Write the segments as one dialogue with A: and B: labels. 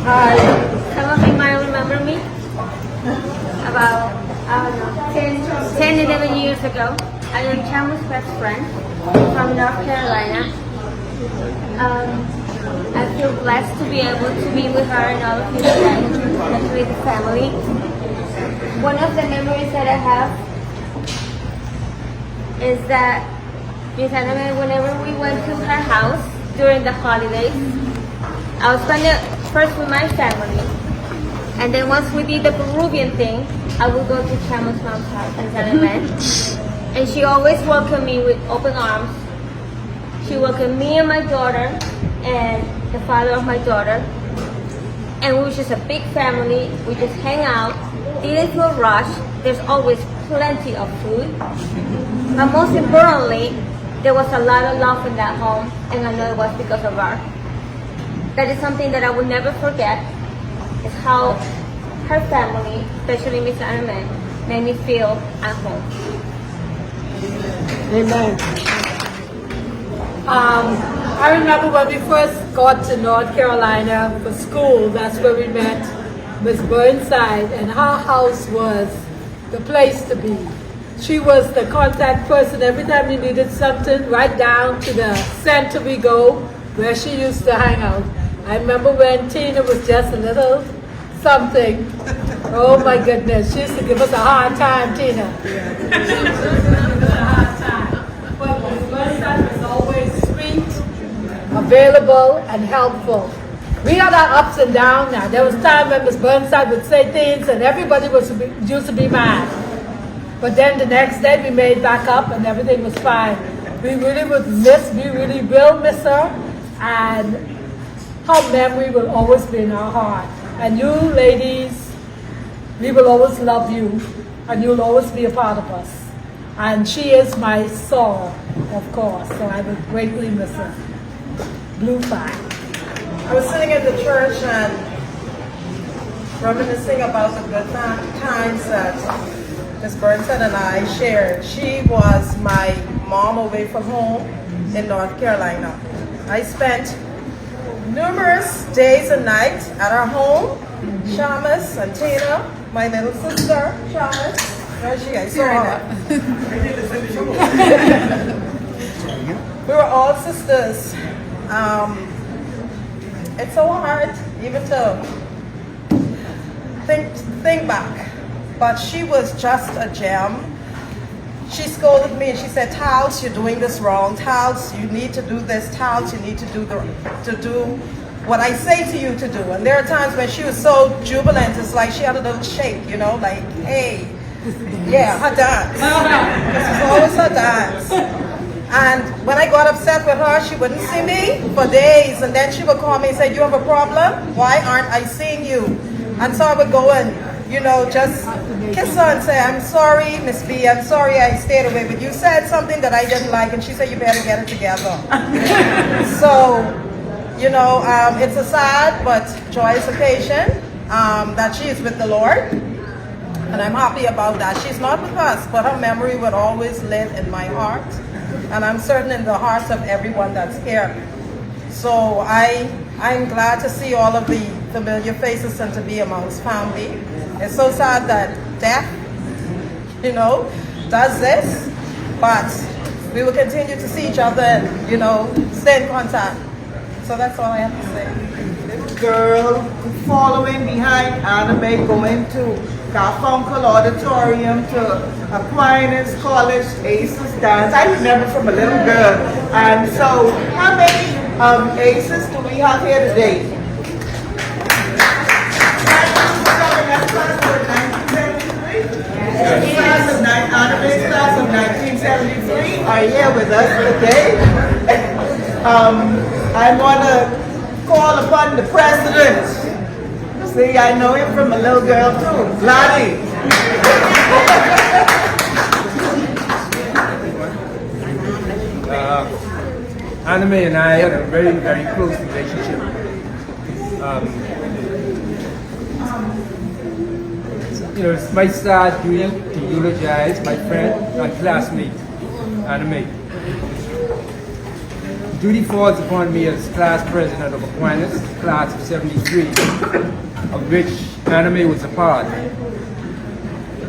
A: Some of you might remember me. About, I don't know, 10, 11 years ago. I am Chamu's best friend from North Carolina. I feel blessed to be able to be with her and all of you today, especially the family. One of the memories that I have is that Miss Annamae, whenever we went to her house during the holidays, I was spending first with my family, and then once we did the Peruvian thing, I would go to Chamu's mom's house in San Annamae, and she always welcomed me with open arms. She welcomed me and my daughter and the father of my daughter, and we were just a big family. We just hang out, didn't feel rushed. There's always plenty of food, but most importantly, there was a lot of love in that home, and I know it was because of her. That is something that I will never forget, is how her family, especially Miss Annamae, made me feel at home.
B: Amen. I remember when we first got to North Carolina for school, that's where we met Miss Bernside, and her house was the place to be. She was the contact person every time we needed something, right down to the center we go, where she used to hang out. I remember when Tina was just a little something. Oh my goodness, she used to give us a hard time, Tina. But Miss Bernside was always sweet, available, and helpful. We had our ups and downs now. There was time when Miss Bernside would say things and everybody used to be mad. But then the next day we made back up and everything was fine. We really will miss her, and her memory will always be in our heart. And you ladies, we will always love you, and you'll always be a part of us. And she is my soul, of course, so I will greatly miss her. Blue flag.
C: I was sitting in the church and reminiscing about the good times that Miss Bernside and I shared. She was my mom away from home in North Carolina. I spent numerous days and nights at our home. Shamus and Tina, my little sister, Shamus. Where is she? I saw her. We were all sisters. It's so hard even to think back. But she was just a gem. She scolded me and she said, Tals, you're doing this wrong. Tals, you need to do this. Tals, you need to do what I say to you to do. And there are times when she was so jubilant, it's like she had a little shake, you know, like, hey, yeah, her dance. This was always her dance. And when I got upset with her, she wouldn't see me for days. And then she would call me and say, you have a problem? Why aren't I seeing you? And so I would go and, you know, just kiss her and say, I'm sorry, Miss B, I'm sorry I stayed away, but you said something that I didn't like, and she said, you better get it together. So, you know, it's a sad but joyous occasion that she is with the Lord, and I'm happy about that. She's not with us, but her memory will always live in my heart, and I'm certain in the hearts of everyone that's here. So I'm glad to see all of the familiar faces and to be amongst family. It's so sad that death, you know, does this, but we will continue to see each other and, you know, stay in contact. So that's all I have to say.
D: This girl following behind Annamae, going to Garfunkel Auditorium, to Aquinas College, Aces Dance. I remember from a little girl. And so, how many Aces do we have here today? Annamae's class of 1973 are here with us today. I want to call upon the president. See, I know him from a little girl too, Gladys.
E: Annamae and I had a very, very close relationship. You know, it's my sad duty to eulogize my friend and classmate, Annamae. duty falls upon me as class president of Aquinas, class of 73, of which Annamae was a part.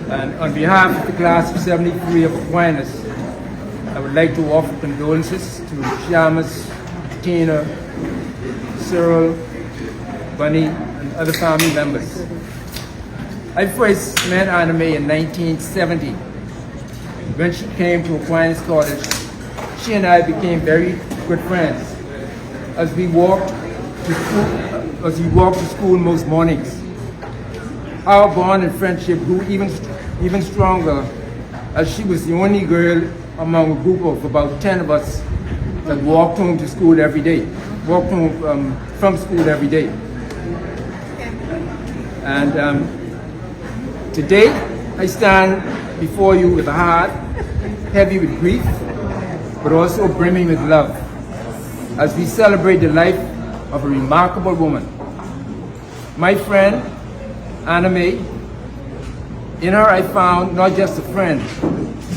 E: And on behalf of the class of 73 of Aquinas, I would like to offer condolences to Shamus, Tina, Cyril, Bunny, and other family members. I first met Annamae in 1970. When she came to Aquinas College, she and I became very good friends as we walked to school most mornings. Our bond and friendship grew even stronger as she was the only girl among a group of about 10 of us that walked home to school every day, walked home from school every day. And today, I stand before you with a heart heavy with grief, but also brimming with love, as we celebrate the life of a remarkable woman. My friend, Annamae, in her I found not just a friend,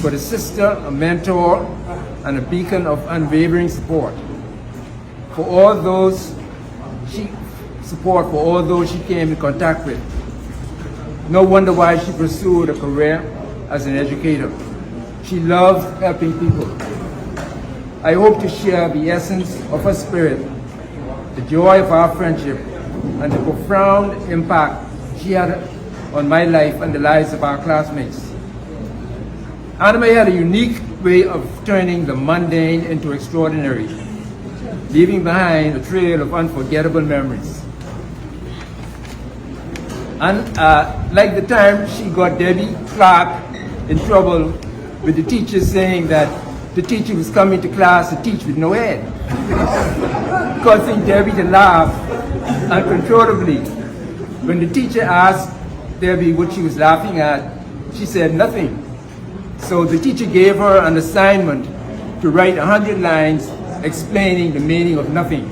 E: but a sister, a mentor, and a beacon of unwavering support. For all those she came in contact with. No wonder why she pursued a career as an educator. She loved helping people. I hope to share the essence of her spirit, the joy of our friendship, and the profound impact she had on my life and the lives of our classmates. Annamae had a unique way of turning the mundane into extraordinary, leaving behind a trail of unforgettable memories. And like the time she got Debbie Clark in trouble with the teacher saying that the teacher was coming to class to teach with no head, causing Debbie to laugh uncontrollably. When the teacher asked Debbie what she was laughing at, she said nothing. So the teacher gave her an assignment to write 100 lines explaining the meaning of nothing.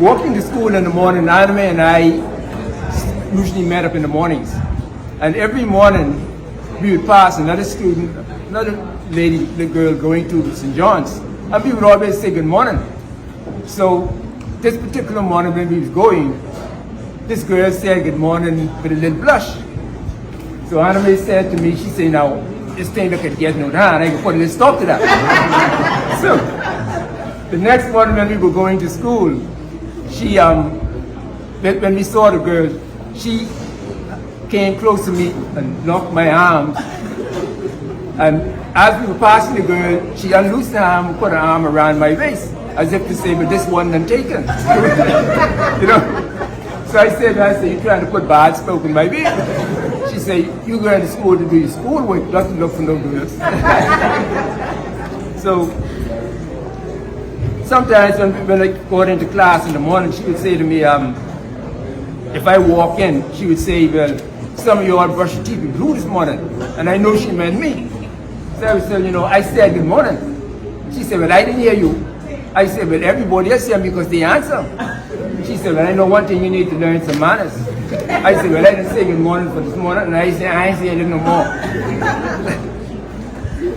E: Walking to school in the morning, Annamae and I usually met up in the mornings. And every morning, we would pass another student, another lady, the girl going to St. John's, and we would always say good morning. So this particular morning when we was going, this girl said good morning with a little blush. So Annamae said to me, she said, now, this thing look at getting out hand, I can put a little stop to that. So the next morning when we were going to school, she, when we saw the girl, she came close to me and knocked my arm. And as we were passing the girl, she unloosed her arm and put her arm around my waist, as if to say, but this one done taken. You know? So I said, you trying to put bad smoke in my way? She said, you going to school to do your schoolwork, doesn't look for no girls. So sometimes when I go into class in the morning, she would say to me, if I walk in, she would say, well, some of you all brush your teeth with glue this morning. And I know she meant me. So I would say, you know, I said good morning. She said, well, I didn't hear you. I said, well, everybody else heard me because they answer. She said, well, I know one thing, you need to learn some manners. I said, well, I didn't say good morning for this morning. And I said, I ain't saying it no more.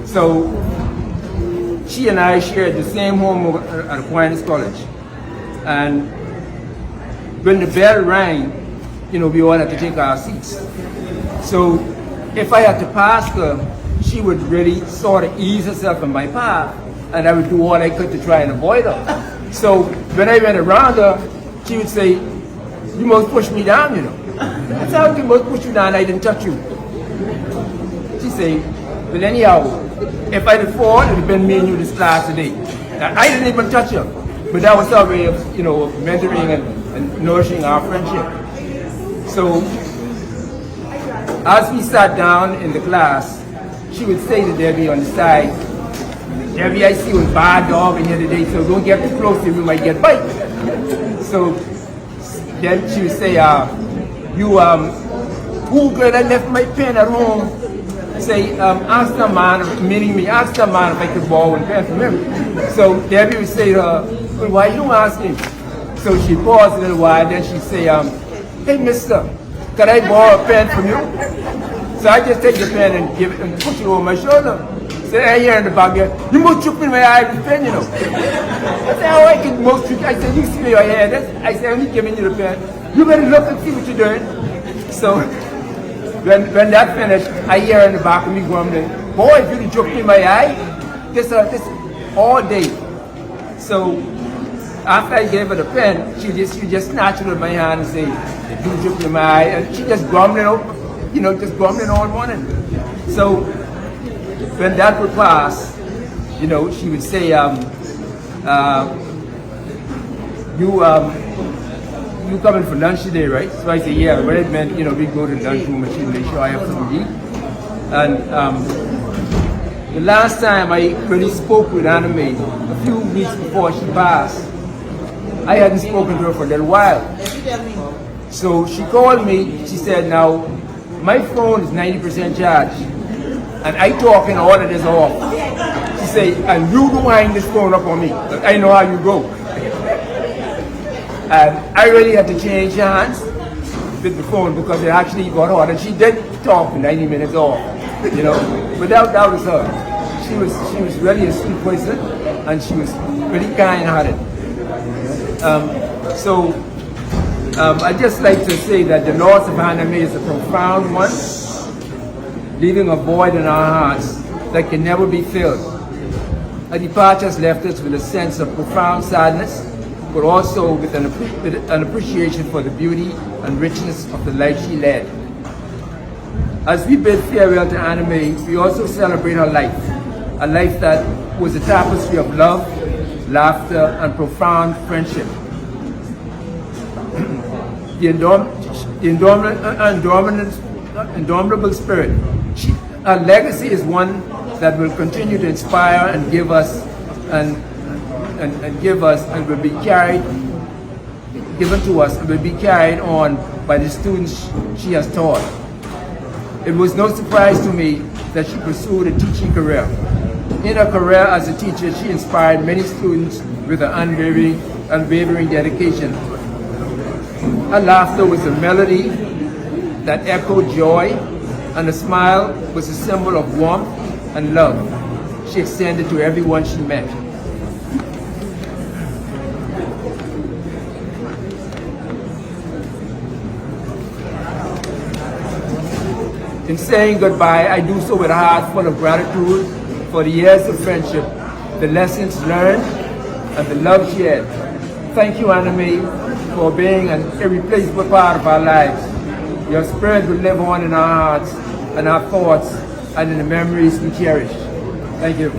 E: So she and I shared the same home at Aquinas College. And when the bell rang, you know, we all had to take our seats. So if I had to pass her, she would really sort of ease herself in my path, and I would do all I could to try and avoid her. So when I went around her, she would say, you must push me down, you know. That's how you must push you down, I didn't touch you. She said, well, anyhow, if I had fallen, it would have been me and you this class today. Now, I didn't even touch her, but that was our way of, you know, mentoring and nourishing our friendship. So as we sat down in the class, she would say to Debbie on the side, Debbie, I see you a bad dog in here today, so don't get too close to him, you might get bite. So then she would say, who girl, I left my pen at home. Say, ask the man, meaning me, ask the man if I could borrow a pen from him. So Debbie would say to her, well, why you asking? So she'd pause a little while, then she'd say, hey mister, can I borrow a pen from you? So I just take the pen and give it and put it over my shoulder. So So I hear in the back there, you must choke me in my eye with the pen, you know. I said, how I can most choke? I said, you see your hair. I said, I'm only giving you the pen. You better look and see what you're doing. So when that finished, I hear in the back of me grumbling, boy, if you can choke me in my eye, this all day. So after I gave her the pen, she just snatched it in my hand and said, if you can choke me in my eye, and she just grumbling, just grumbling all morning. So when that would pass, she would say, you coming for lunch today, right? So I say, yeah. What it meant, we go to the lunchroom and she make sure I have something to eat. And the last time I really spoke with Annamae, a few weeks before she passed, I hadn't spoken to her for a little while. So she called me, she said, now, my phone is 90% charged, and I talking all of this off. She said, and you don't hang this phone up on me. I know how you go. And I really had to change hands with the phone because it actually got hot. And she did talk for 90 minutes off, But that was her. She was really a sweet person, and she was really kind-hearted. I'd just like to say that the loss of Annamae is a profound one, leaving a void in our hearts that can never be filled. Her departure has left us with a sense of profound sadness, but also with an appreciation for the beauty and richness of the life she led. As we bid farewell to Annamae, we also celebrate her life, a life that was a tapestry of love, laughter, and profound friendship. The indomitable spirit. Her legacy is one that will continue to inspire and give us and will be given to us and will be carried on by the students she has taught. It was no surprise to me that she pursued a teaching career. In her career as a teacher, she inspired many students with her unwavering dedication. Her laughter was a melody that echoed joy, and her smile was a symbol of warmth and love she extended to everyone she met. In saying goodbye, I do so with a heart full of gratitude for the years of friendship, the lessons learned, and the love shared. Thank you, Annamae, for being an irreplaceable part of our lives. Your spirit will live on in our hearts and our thoughts and in the memories we cherish. Thank you.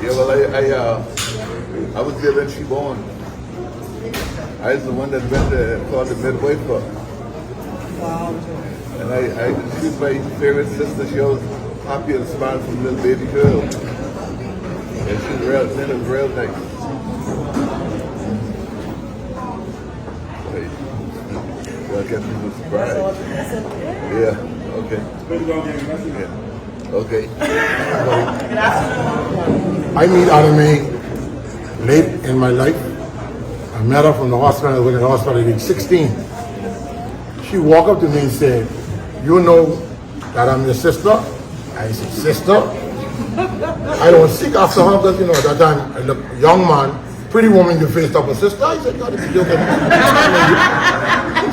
F: Yeah, well, I was there when she born. I was the one that went there and called the midwife up. Wow. And she was my favorite sister. She always happy and smiling from little baby girl. And she was real nice. Well, I guess people were surprised. Yeah, okay. Yeah. Okay.
G: I meet Annamae late in my life. I met her from the hospital. I was in the hospital at age 16. She walked up to me and said, you know that I'm your sister? I said, sister? I don't seek after her because, at that time, I look a young man, pretty woman, you faced up a sister. I said, God, if you're joking.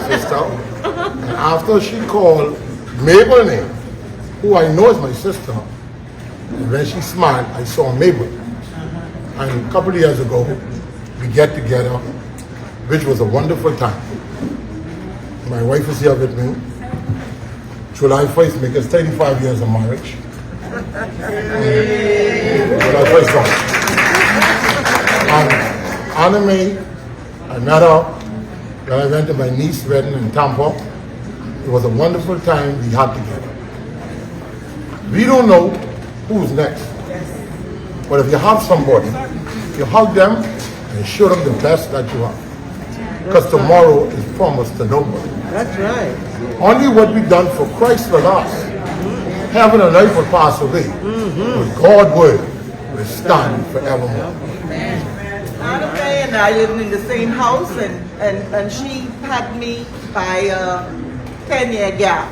G: Sister. And after she called Mabel name, who I know is my sister, and when she smiled, I saw Mabel. And a couple of years ago, we get together, which was a wonderful time. My wife is here with me. July 1st makes us 35 years of marriage. July 1st. And Annamae, I met her when I went to my niece's wedding in Tampa. It was a wonderful time we had together. We don't know who's next. But if you have somebody, you hug them and show them the best that you have. Because tomorrow is promised to nobody.
D: That's right.
G: Only what we done for Christ for us. Heaven and earth will pass away, but God's word will stand forevermore.
D: Annamae and I lived in the same house, and she had me by a 10-year gap.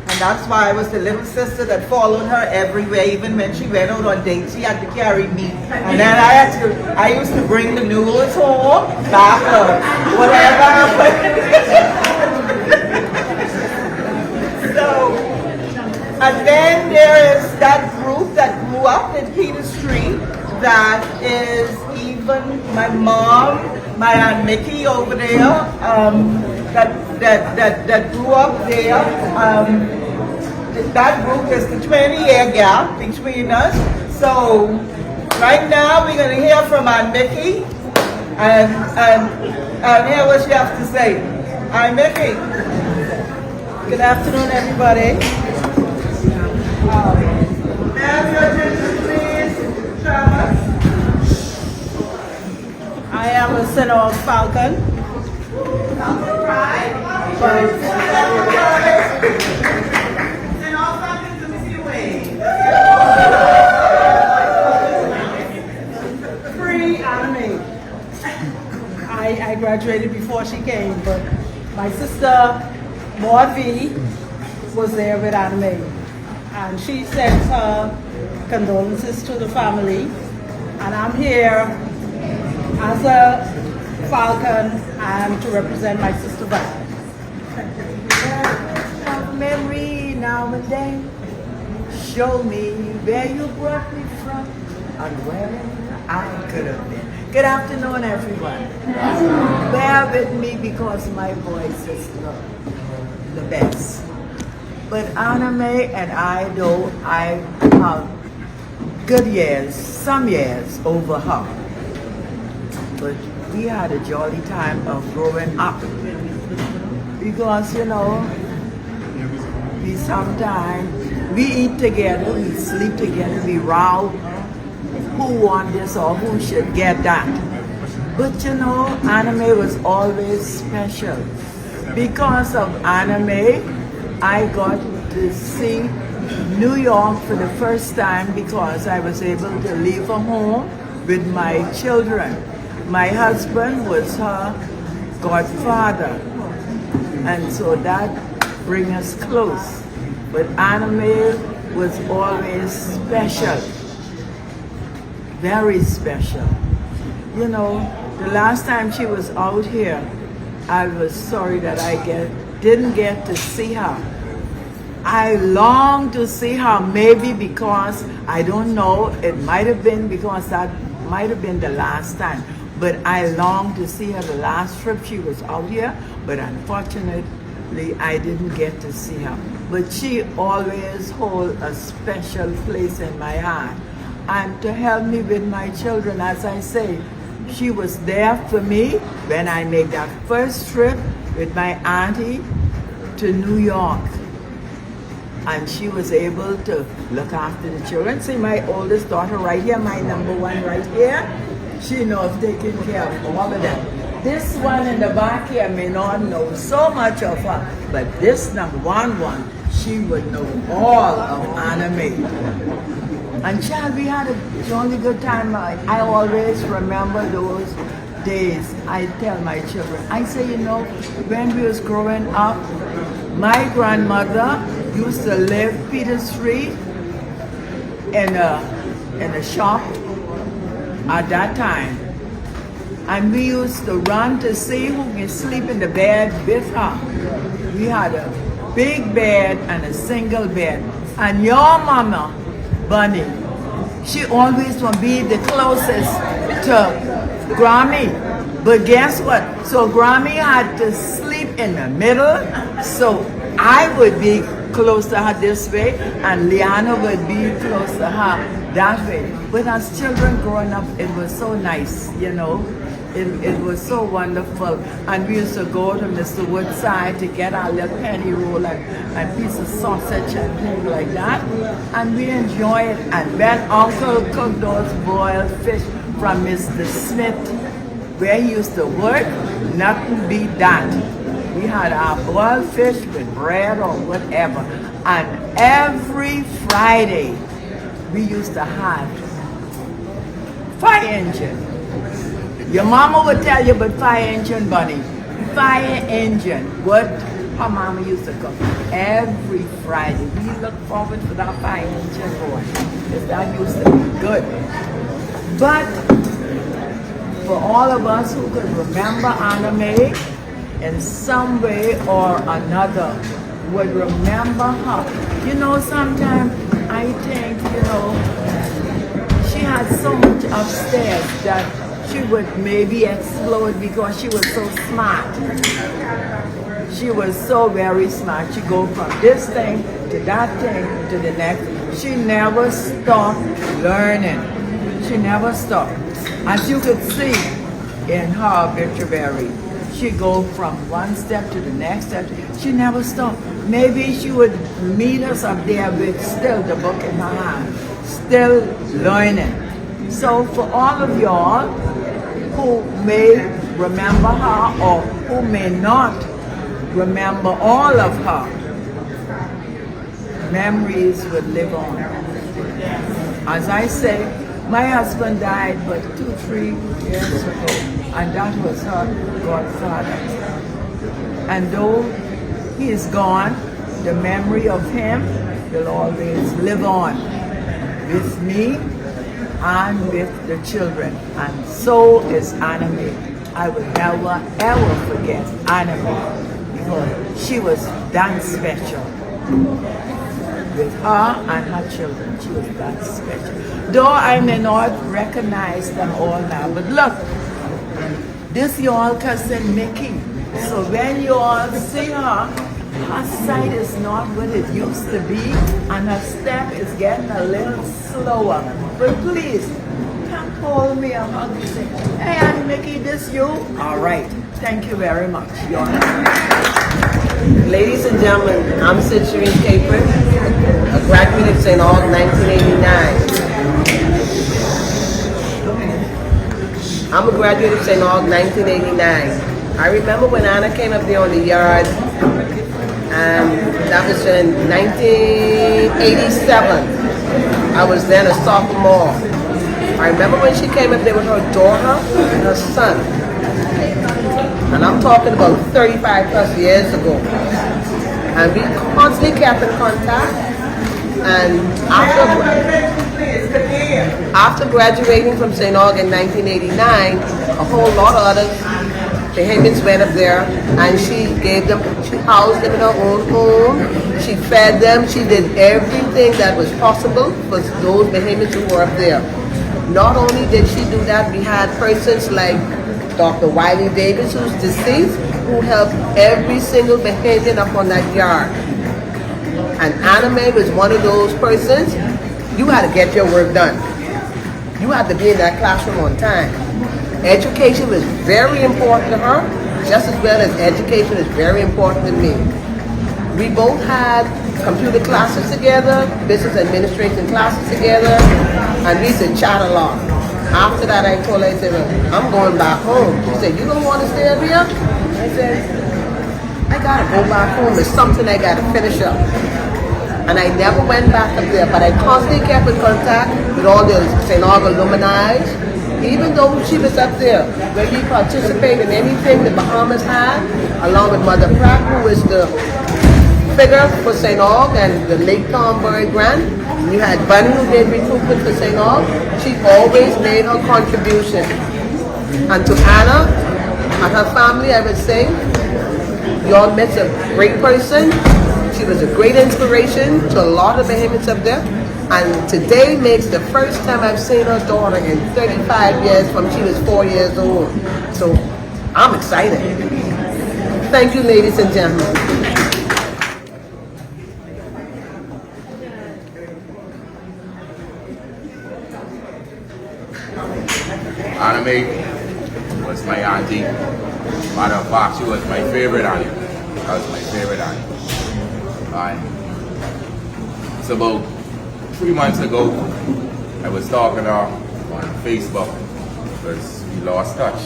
D: And that's why I was the little sister that followed her everywhere. Even when she went out on dates, she had to carry me. And then I used to bring the noodles home, back or whatever. So, and then there is that group that grew up in Peter Street that is even my mom, my Aunt Mickey over there, that grew up there. That group is the 20-year gap between us. So right now we're going to hear from Aunt Mickey and hear what she has to say. Aunt Mickey.
H: Good afternoon, everybody.
D: Have your attention, please, Thomas.
H: I am a Senator Falcon. Free Annamae. I graduated before she came, but my sister Maud V was there with Annamae, and she sends her condolences to the family, and I'm here as a Falcon and to represent my sister back.
I: Have memory now and then. Show me where you brought me from and where I could have been. Good afternoon, everyone. Bear with me because my voice is not the best. But Annamae and I, though I have good years, some years over her. But we had a jolly time of growing up. Because, you know, we sometimes, we eat together, we sleep together, we row who want this or who should get that. But you know, Annamae was always special. Because of Annamae, I got to see New York for the first time because I was able to leave her home with my children. My husband was her godfather, and so that brings us close. But Annamae was always special, very special. You know, the last time she was out here, I was sorry that I didn't get to see her. I long to see her, maybe because, I don't know, it might have been because that might have been the last time. But I long to see her the last trip she was out here, but unfortunately I didn't get to see her. But she always holds a special place in my heart. And to help me with my children, as I say, she was there for me when I made that first trip with my auntie to New York. And she was able to look after the children. See my oldest daughter right here, my number one right here. She knows taking care of all of them. This one in the back here may not know so much of her, but this number one, she would know all of Annamae. And child, we had a jolly good time. I always remember those days. I tell my children, I say, you know, when we was growing up, my grandmother used to live Peter Street in a shop at that time. And we used to run to see who could sleep in the bed with her. We had a big bed and a single bed. And your mama, Bunny, she always would be the closest to Grammy. But guess what? So Grammy had to sleep in the middle, so I would be close to her this way, and Liana would be close to her that way. But as children growing up, it was so nice, you know. It was so wonderful. And we used to go to Mr. Woodside to get our little penny roll and piece of sausage and things like that. And we enjoy it. And when Uncle cooked those boiled fish from Mr. Smith, where he used to work, nothing beat that. We had our boiled fish with bread or whatever. And every Friday, we used to have fire engine. Your mama would tell you about fire engine, Bunny. Fire engine. What her mama used to cook every Friday. We look forward to that fire engine, boy. Because that used to be good. But for all of us who could remember Annamae in some way or another, would remember her. You know, sometimes I think, you know, she had so much upstairs that she would maybe explode because she was so smart. She was so very smart. She go from this thing to that thing to the next. She never stopped learning. She never stopped. As you could see in her obituary, she go from one step to the next step. She never stopped. Maybe she would meet us up there with still the book in her hand, still learning. So for all of y'all who may remember her or who may not remember all of her, memories would live on. As I say, my husband died but 2-3 years ago, and that was her godfather. And though he is gone, the memory of him will always live on with me and with the children. And so is Annamae. I will never ever forget Annamae because she was that special. With her and her children, she was that special. Though I may not recognize them all now, but look, this y'all cousin Mickey. So when you all see her, her sight is not what it used to be, and her step is getting a little slower. But please, come hold me and hug me. Say, hey, Aunt Mickey, this you? All right. Thank you very much.
J: Ladies and gentlemen, I'm Citrine Capron, a graduate of St. Aug 1989. I'm a graduate of St. Aug 1989. I remember when Anna came up there on the yard, and that was in 1987. I was then a sophomore. I remember when she came up there with her daughter and her son. And I'm talking about 35 plus years ago. And we constantly kept in contact. And after graduating from St. Aug in 1989, a whole lot of other Bahamians went up there, and she housed them in her own home. She fed them. She did everything that was possible for those Bahamians who were up there. Not only did she do that, we had persons like Dr. Wiley Davis, who's deceased, who helped every single Bahamian up on that yard. And Annamae was one of those persons. You had to get your work done. You had to be in that classroom on time. Education was very important to her, just as well as education is very important to me. We both had computer classes together, business administration classes together, and we used to chat a lot. After that, I told her, I said, well, I'm going back home. She said, you don't want to stay up here? I said, I got to go back home. It's something I got to finish up. And I never went back up there, but I constantly kept in contact with all the St. Aug alumni. Even though she was up there, when we participated in anything the Bahamas had, along with Mother Pratt, who is the figure for St. Aug, and the late Thornbury Grant. You had Bunny, who did recruitment for St. Aug. She always made her contribution. And to Anna and her family, I would say, you all met a great person. She was a great inspiration to a lot of Bahamians up there. And today makes the first time I've seen her daughter in 35 years from she was 4 years old. So I'm excited. Thank you, ladies and gentlemen.
K: Annamae was my auntie. Matter of fact, she was my favorite auntie. That was my favorite auntie. And it's about 3 months ago, I was talking to her on Facebook because we lost touch.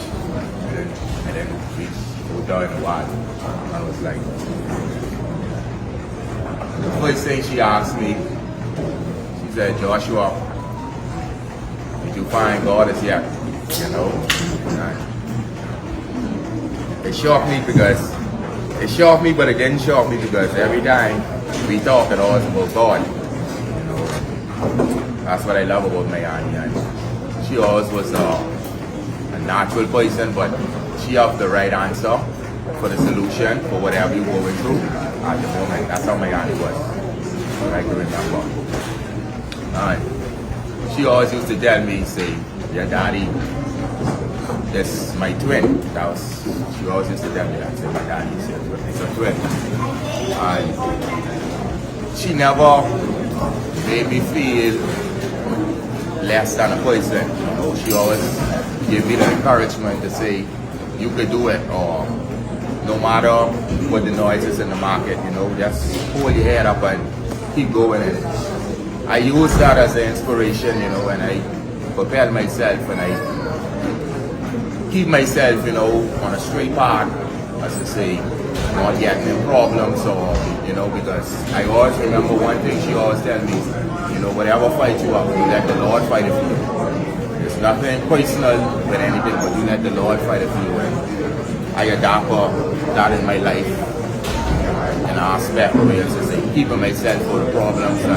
K: And then we go down in the water. I was like, the first thing she asked me, she said, Joshua, did you find God as yet? You know? And it shocked me but it didn't shock me because every time we talk, it always about God. You know? That's what I love about my auntie. And she always was a natural person, but she had the right answer for the solution for whatever you're going through at the moment. That's how my auntie was. I can remember. And she always used to tell me, say, your daddy, this my twin. She always used to tell me that, say, my daddy is a twin. And she never made me feel less than a person. You know, she always gave me the encouragement to say, you could do it, or no matter what the noise is in the market, you know, just hold your head up and keep going. And I use that as an inspiration, you know, and I propel myself and I keep myself, you know, on a straight path, as I say, not getting in problems or, you know, because I always remember one thing she always tell me, you know, whatever fight you up, you let the Lord fight it for you. There's nothing personal with anything, but you let the Lord fight it for you. And I adapt that in my life, in an aspect of it, as I say, keeping myself for the problems. And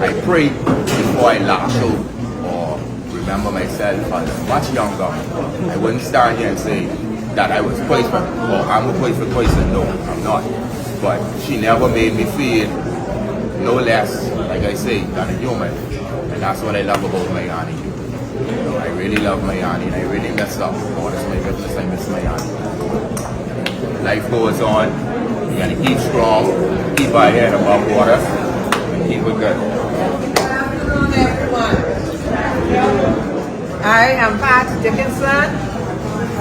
K: I pray before I lash out or remember myself as much younger. I wouldn't stand here and say that I was perfect or I'm a perfect person. No, I'm not. But she never made me feel no less, like I say, than a human. And that's what I love about my auntie. You know, I really love my auntie and I really miss her. Oh, that's my goodness, I miss my auntie. Life goes on. You gotta keep strong, keep our head above water, and keep it good.
L: Good afternoon, everyone. I am Pat Dickinson,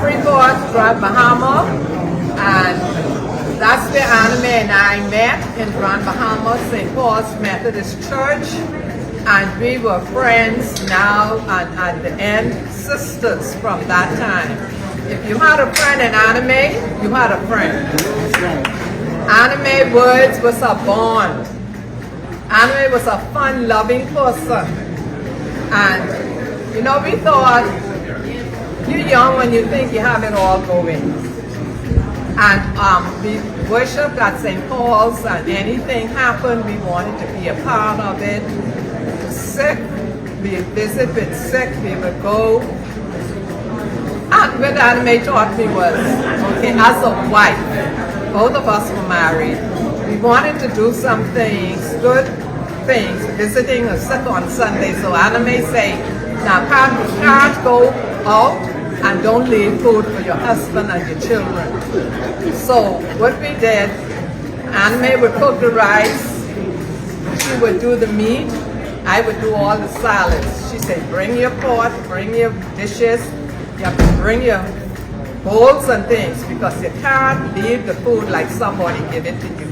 L: Freeport, Grand Bahama, and that's where Annamae and I met in Grand Bahama, St. Paul's Methodist Church, and we were friends now, and at the end, sisters from that time. If you had a friend in Annamae, you had a friend. Annamae words was a bond. Annamae was a fun-loving person. And, you know, we thought, you're young when you think you have it all going. And we worshiped at St. Paul's, and anything happened, we wanted to be a part of it. Sick, we would visit with sick, we would go. And what Annamae taught me was, okay, as a wife, both of us were married. We wanted to do some things, good things, visiting a sick on Sunday. So Annamae say, now Pat, you can't go out and don't leave food for your husband and your children. So what we did, Annamae would cook the rice, she would do the meat, I would do all the salads. She said, bring your pot, bring your dishes, you have to bring your bowls and things, because you can't leave the food like somebody give it to you.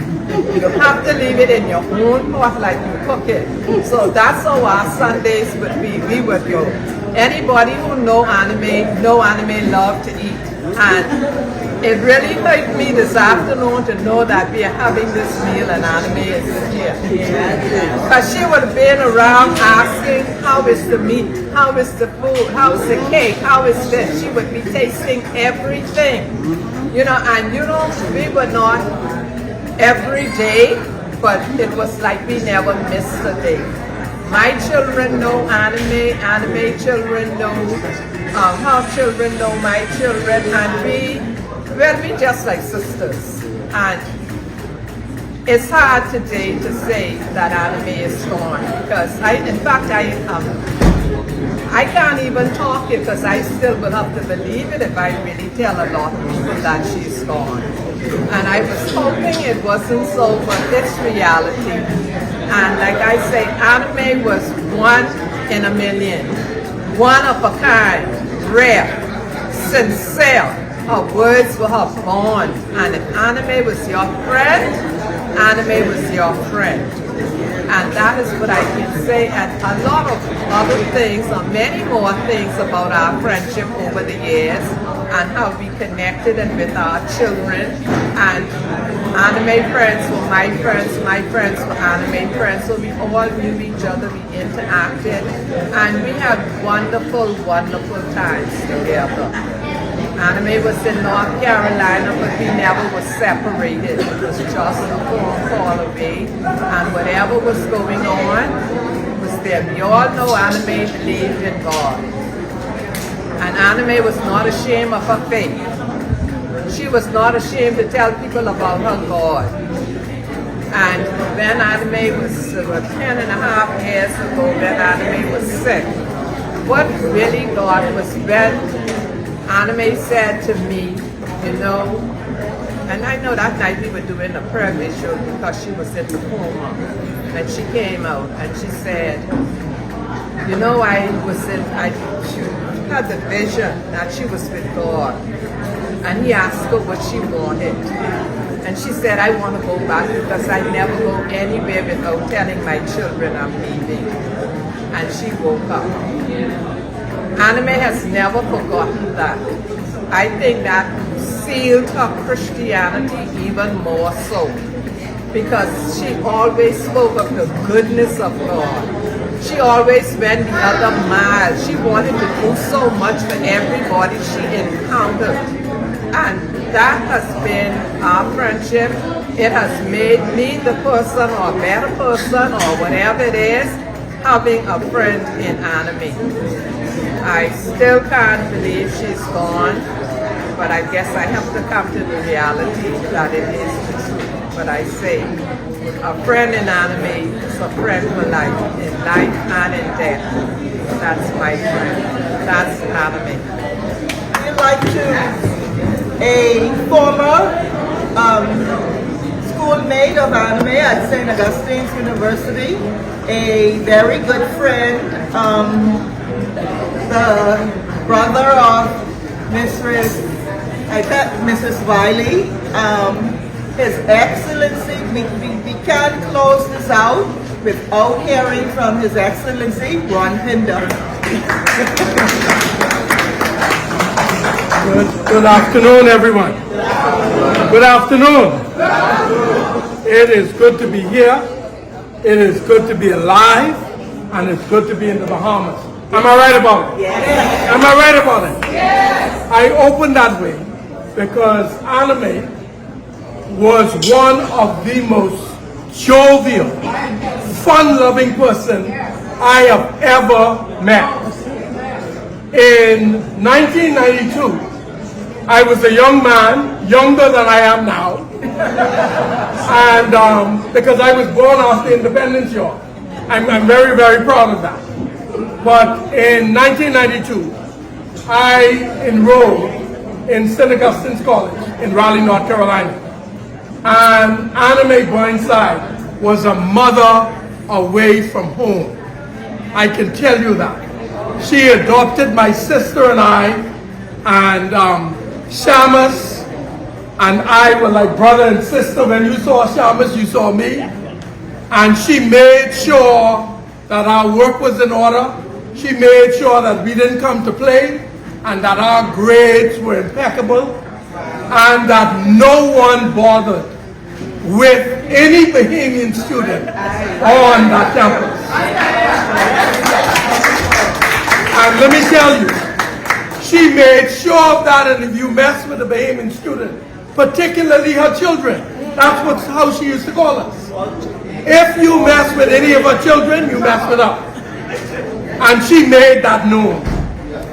L: You have to leave it in your own pot like you cook it. So that's how our Sundays would be. We would go. Anybody who know Annamae love to eat. And it really hurt me this afternoon to know that we are having this meal and Annamae is here. Because she would have been around asking, how is the meat? How is the food? How is the cake? How is this? She would be tasting everything. You know, and you know, we were not every day, but it was like we never missed a day. My children know Annamae, Annamae children know, her children know my children, and we just like sisters. And it's hard today to say that Annamae is gone, because in fact, I can't even talk it, because I still will have to believe it if I really tell a lot of people that she's gone. And I was hoping it wasn't so, but it's reality. And like I say, Annamae was one in a million, one of a kind, rare, sincere. Her words were her bond. And if Annamae was your friend, Annamae was your friend. And that is what I can say, and a lot of other things, or many more things about our friendship over the years, and how we connected and with our children. And Annamae friends were my friends were Annamae friends, so we all knew each other, we interacted, and we had wonderful, wonderful times together. Annamae was in North Carolina, but we never was separated. It was just a phone call away, and whatever was going on was there. We all know Annamae believed in God. And Annamae was not ashamed of her faith. She was not ashamed to tell people about her God. And when Annamae was 10 and a half years ago, when Annamae was sick, what really got was when Annamae said to me, you know, and I know that night we were doing a prayer vigil because she was in the coma, and she came out and she said, you know, she had the vision that she was with God, and he asked her what she wanted, and she said, I want to go back because I never go anywhere without telling my children I'm leaving. And she woke up. Annamae has never forgotten that. I think that sealed her Christianity even more so, because she always spoke of the goodness of God. She always went the other mile. She wanted to do so much for everybody she encountered. And that has been our friendship. It has made me the person, or a better person, or whatever it is, having a friend in Annamae. I still can't believe she's gone, but I guess I have to come to the reality that it is the truth. But I say, a friend in Annamae is a friend for life, in life and in death. That's my friend. That's Annamae.
D: I'd like to, a former schoolmate of Annamae at St. Augustine's University, a very good friend, the brother of Mrs. Wiley, His Excellency, we can't close this out without hearing from His Excellency, Ron Pinder.
M: Good afternoon, everyone. Good afternoon. It is good to be here. It is good to be alive, and it's good to be in the Bahamas. Am I right about it? Yes. Am I right about it? Yes. I opened that way because Annamae was one of the most jovial, fun-loving person I have ever met. In 1992, I was a young man, younger than I am now, and because I was born after Independence Year. I'm very, very proud of that. But in 1992, I enrolled in St. Augustine's College in Raleigh, North Carolina. And Annamae Bernside was a mother away from home. I can tell you that. She adopted my sister and I, and Shamus and I were like brother and sister. When you saw Shamus, you saw me. And she made sure that our work was in order. She made sure that we didn't come to play, and that our grades were impeccable, and that no one bothered with any Bahamian student on that campus. And let me tell you, she made sure of that, and if you mess with a Bahamian student, particularly her children, that's how she used to call us. If you mess with any of her children, you mess with her. And she made that known.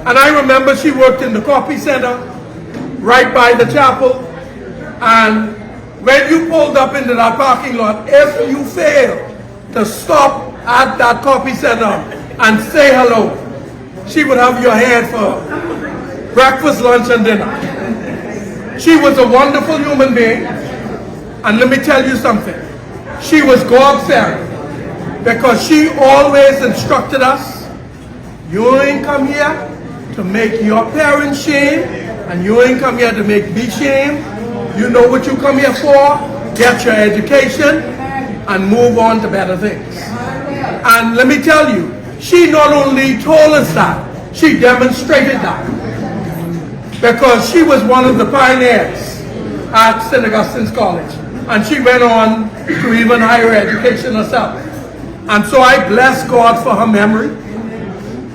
M: And I remember she worked in the copy center right by the chapel. And when you pulled up into that parking lot, if you failed to stop at that copy center and say hello, she would have your head for breakfast, lunch, and dinner. She was a wonderful human being. And let me tell you something. She was God-fearing, because she always instructed us, you ain't come here to make your parents shame, and you ain't come here to make me shame. You know what you come here for. Get your education and move on to better things. And let me tell you, she not only told us that, she demonstrated that. Because she was one of the pioneers at St. Augustine's College. And she went on to even higher education herself. And so I bless God for her memory.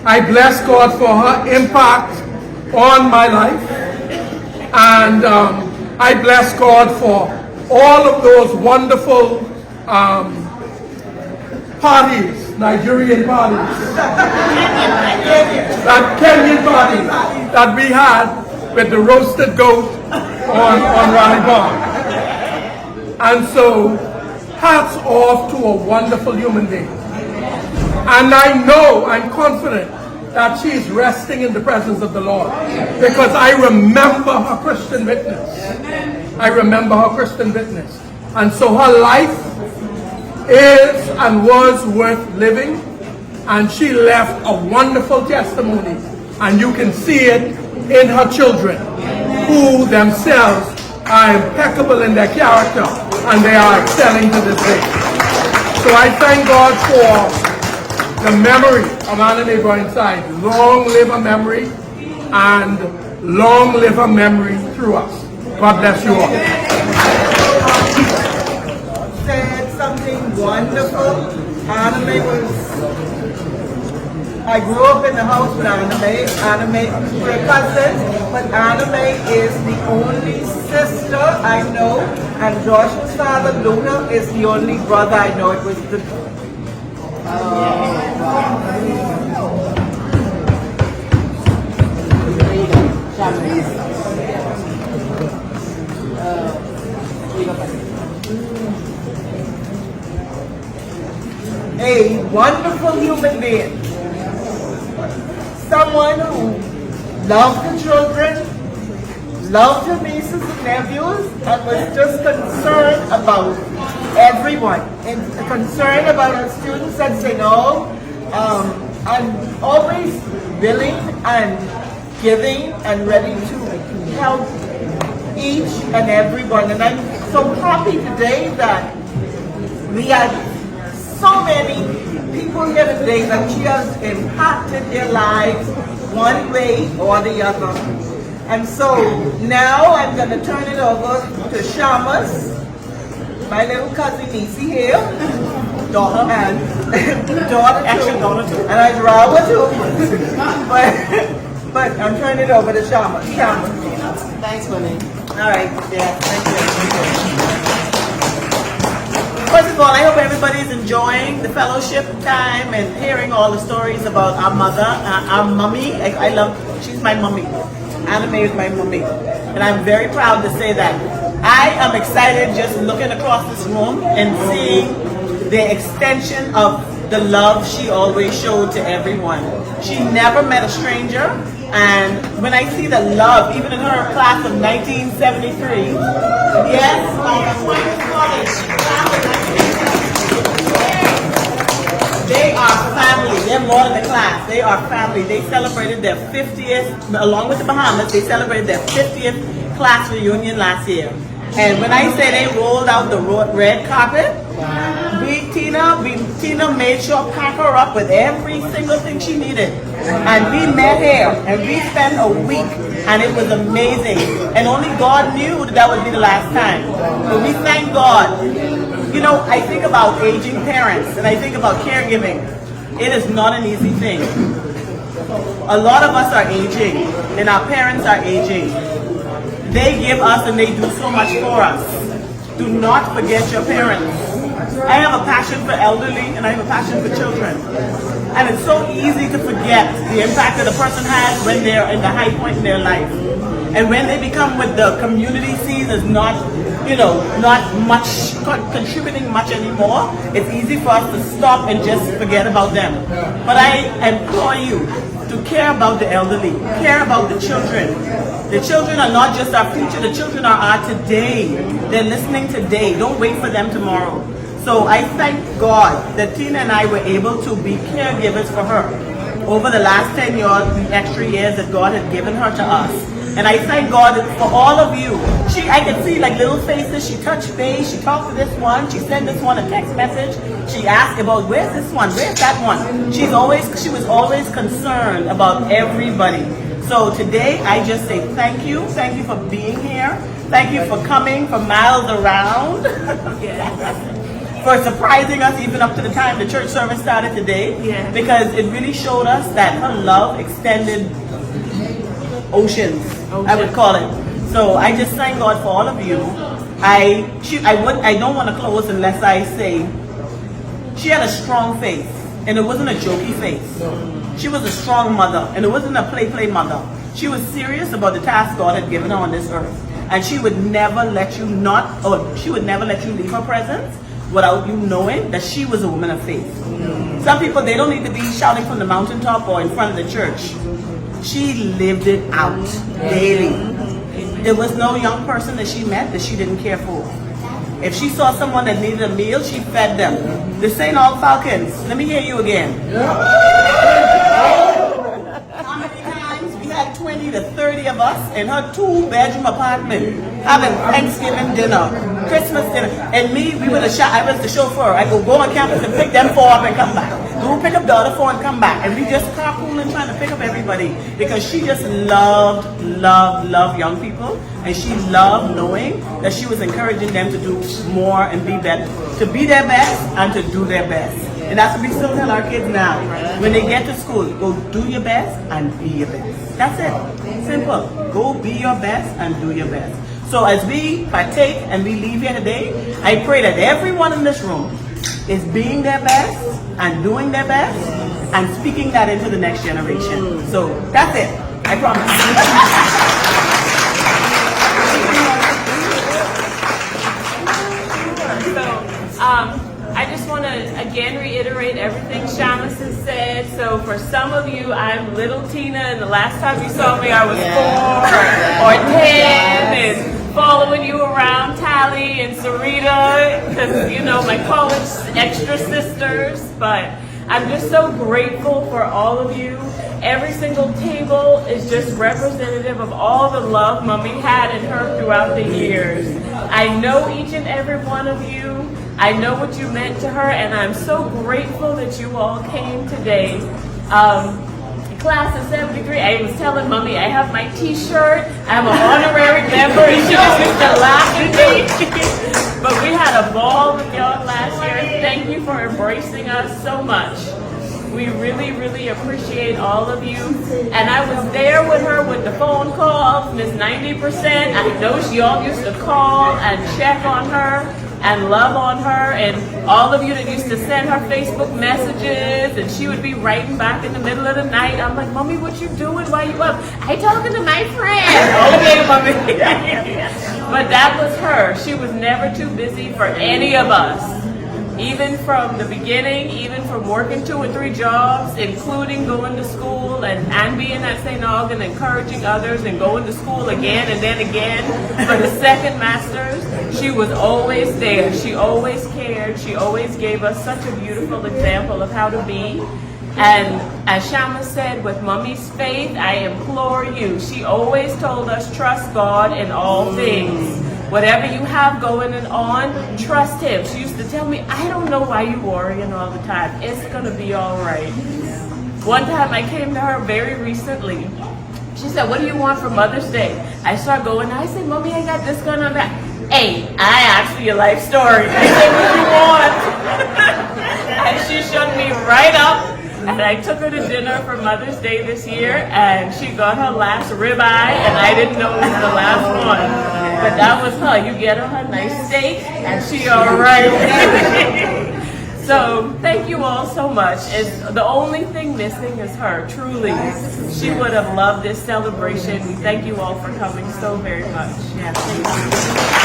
M: I bless God for her impact on my life. And I bless God for all of those wonderful parties, Nigerian parties, that Kenyan parties that we had with the roasted goat on Raleigh Bar. And so, hats off to a wonderful human being. And I know, I'm confident that she is resting in the presence of the Lord, because I remember her Christian witness. I remember her Christian witness. And so her life is and was worth living, and she left a wonderful testimony, and you can see it in her children, who themselves are impeccable in their character, and they are excelling to this day. So I thank God for the memory of Annamae Bernside. Long live her memory, and long live her memory through us. God bless you all.
D: Said something wonderful. Annamae I grew up in the house with Annamae. We're cousins, but Annamae is the only sister I know, and Josh's father, Luna, is the only brother I know. It was the... a wonderful human being. Someone who loved the children, loved her nieces and nephews, and was just concerned about everyone, and concerned about her students at St. Aug, and always willing and giving and ready to help each and everyone. And I'm so happy today that we had so many people here today that she has impacted their lives one way or the other. And so now I'm going to turn it over to Shamas, my little cousin Nisi here, daughter and daughter too, and I Rawa too. but I'm turning it over to Shamas.
J: Thanks, honey.
D: All right, yeah, thank you.
L: First of all, I hope everybody's enjoying the fellowship time and hearing all the stories about our mother, our mummy. I love, she's my mummy. Annamae is my mummy. And I'm very proud to say that. I am excited just looking across this room and seeing the extension of the love she always showed to everyone. She never met a stranger. And when I see the love, even in her class of 1973, yes, they are family. They're more than a class. They are family. They celebrated their 50th, along with the Bahamas, they celebrated their 50th class reunion last year. And when I say they rolled out the red carpet, Tina made sure pack her up with every single thing she needed. And we met here, and we spent a week, and it was amazing. And only God knew that would be the last time. But we thank God. You know, I think about aging parents, and I think about caregiving. It is not an easy thing. A lot of us are aging, and our parents are aging. They give us and they do so much for us. Do not forget your parents. I have a passion for elderly, and I have a passion for children. And it's so easy to forget the impact that a person has when they're in the high point in their life. And when they become what the community sees as not, you know, not much, contributing much anymore, it's easy for us to stop and just forget about them. But I implore you to care about the elderly, care about the children. The children are not just our future, the children are our today. They're listening today. Don't wait for them tomorrow. So I thank God that Tina and I were able to be caregivers for her over the last 10 extra years that God had given her to us. And I thank God for all of you. I could see like little faces. She touched base. She talked to this one. She sent this one a text message.
N: She asked about where's this one, where's that one. She was always concerned about everybody. So today I just say thank you for being here, thank you for coming from miles around, for surprising us even up to the time the church service started today, because it really showed us that her love extended oceans, I would call it. So I just thank God for all of you. I don't want to close unless I say she had a strong faith, and it wasn't a jokey faith. She was a strong mother, and it wasn't a play mother. She was serious about the task God had given her on this earth, and she would never let you leave her presence without you knowing that she was a woman of faith. Some people, they don't need to be shouting from the mountaintop or in front of the church. She lived it out daily. There was no young person that she met that she didn't care for. If she saw someone that needed a meal, she fed them. This ain't all Falcons. Let me hear you again. How many times we had 20 to 30 of us in her 2-bedroom apartment having Thanksgiving dinner, Christmas dinner, and me, I was the chauffeur. I go on campus and pick them 4 up and come back. Go pick up the other 4 and come back. And we just carpooling trying to pick up everybody, because she just loved young people, and she loved knowing that she was encouraging them to do more and be better, to be their best and to do their best. And that's what we still tell our kids now. When they get to school, go do your best and be your best. That's it. Simple. Go be your best and do your best. So as we partake and we leave here today, I pray that everyone in this room is being their best and doing their best and speaking that into the next generation. So that's it. I promise.
O: I just want to again reiterate everything Shamus has said. So for some of you, I'm little Tina, and the last time you saw me, I was 4 or 10, and following you around, Tally and Sarita, because my college extra sisters. But I'm just so grateful for all of you. Every single table is just representative of all the love Mommy had in her throughout the years. I know each and every one of you. I know what you meant to her, and I'm so grateful that you all came today. Class of 73, I was telling Mommy I have my t-shirt, I'm an honorary member, and she just used to laugh at me. But we had a ball with y'all last year. Thank you for embracing us so much. We really appreciate all of you. And I was there with her with the phone calls, Miss 90%. I know she all used to call and check on her and love on her, and all of you that used to send her Facebook messages, and she would be writing back in the middle of the night. I'm like, Mommy, what you doing? Why you up? I talking to my friend. Okay, Mommy. But that was her. She was never too busy for any of us. Even from the beginning, even from working 2 or 3 jobs, including going to school and being at St. Aug and encouraging others and going to school again and then again for the second master's, she was always there. She always cared. She always gave us such a beautiful example of how to be. And as Shama said, with Mommy's faith, I implore you. She always told us, trust God in all things. Whatever you have going on, trust Him. She used to tell me, I don't know why you worrying all the time. It's going to be all right. One time I came to her very recently. She said, what do you want for Mother's Day? I start going, I said, Mommy, I got this going on that. Hey, I asked for your life story. I said, what do you want? And she shut me right up. And I took her to dinner for Mother's Day this year, and she got her last ribeye, and I didn't know it was the last one. But that was her. You get her a nice steak, and she all right. So thank you all so much. The only thing missing is her, truly. She would have loved this celebration. We thank you all for coming so very much. Yeah, thank you.